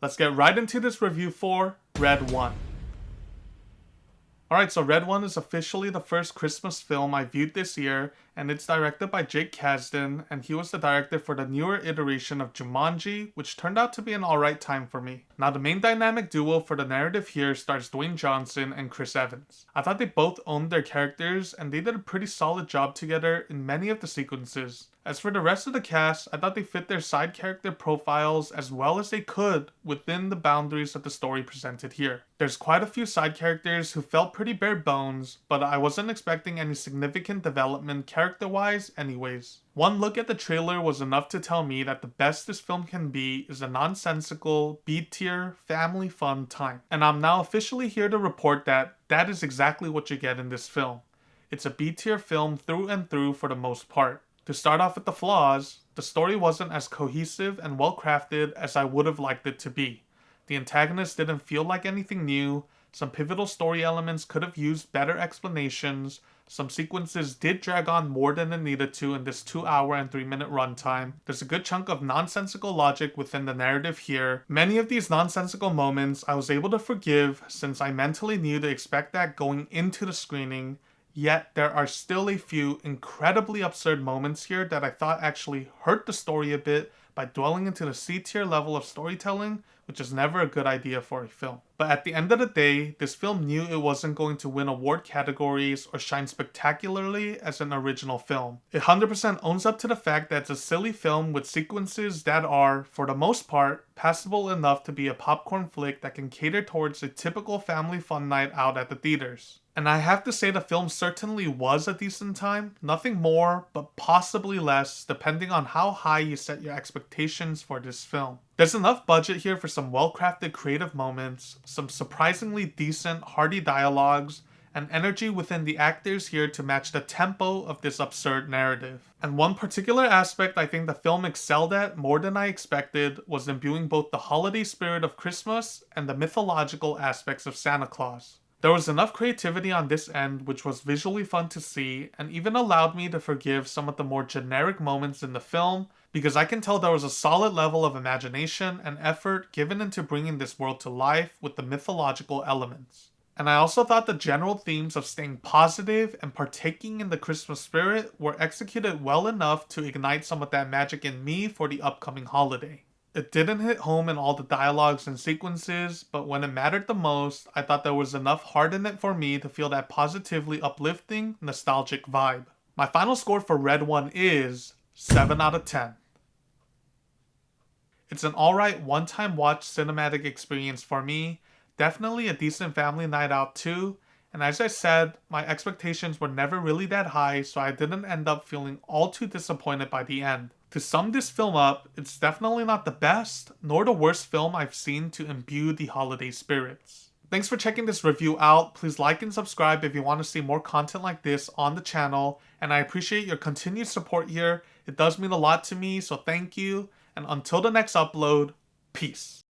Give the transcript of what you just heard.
Let's get right into this review for Red 1. Alright, so Red 1 is officially the first Christmas film I viewed this year, and it's directed by Jake Kasdan, and he was the director for the newer iteration of Jumanji, which turned out to be an alright time for me. Now, the main dynamic duo for the narrative here stars Dwayne Johnson and Chris Evans. I thought they both owned their characters, and they did a pretty solid job together in many of the sequences. As for the rest of the cast, I thought they fit their side character profiles as well as they could within the boundaries of the story presented here. There's quite a few side characters who felt pretty bare bones, but I wasn't expecting any significant development character-wise anyways. One look at the trailer was enough to tell me that the best this film can be is a nonsensical, B-tier, family fun time. And I'm now officially here to report that that is exactly what you get in this film. It's a B-tier film through and through for the most part. To start off with the flaws, the story wasn't as cohesive and well crafted as I would have liked it to be. The antagonist didn't feel like anything new, some pivotal story elements could have used better explanations, some sequences did drag on more than it needed to in this 2-hour and 3-minute runtime. There's a good chunk of nonsensical logic within the narrative here. Many of these nonsensical moments I was able to forgive since I mentally knew to expect that going into the screening. Yet, there are still a few incredibly absurd moments here that I thought actually hurt the story a bit by dwelling into the C-tier level of storytelling, which is never a good idea for a film. But at the end of the day, this film knew it wasn't going to win award categories or shine spectacularly as an original film. It 100% owns up to the fact that it's a silly film with sequences that are, for the most part, passable enough to be a popcorn flick that can cater towards a typical family fun night out at the theaters. And I have to say the film certainly was a decent time, nothing more, but possibly less, depending on how high you set your expectations for this film. There's enough budget here for some well-crafted creative moments, some surprisingly decent, hearty dialogues, and energy within the actors here to match the tempo of this absurd narrative. And one particular aspect I think the film excelled at more than I expected was imbuing both the holiday spirit of Christmas and the mythological aspects of Santa Claus. There was enough creativity on this end which was visually fun to see and even allowed me to forgive some of the more generic moments in the film because I can tell there was a solid level of imagination and effort given into bringing this world to life with the mythological elements. And I also thought the general themes of staying positive and partaking in the Christmas spirit were executed well enough to ignite some of that magic in me for the upcoming holiday. It didn't hit home in all the dialogues and sequences, but when it mattered the most, I thought there was enough heart in it for me to feel that positively uplifting, nostalgic vibe. My final score for Red 1 is 7 out of 10. It's an alright one-time watch cinematic experience for me, definitely a decent family night out too, and as I said, my expectations were never really that high, so I didn't end up feeling all too disappointed by the end. To sum this film up, it's definitely not the best, nor the worst film I've seen to imbue the holiday spirits. Thanks for checking this review out. Please like and subscribe if you want to see more content like this on the channel, and I appreciate your continued support here. It does mean a lot to me, so thank you, and until the next upload, peace.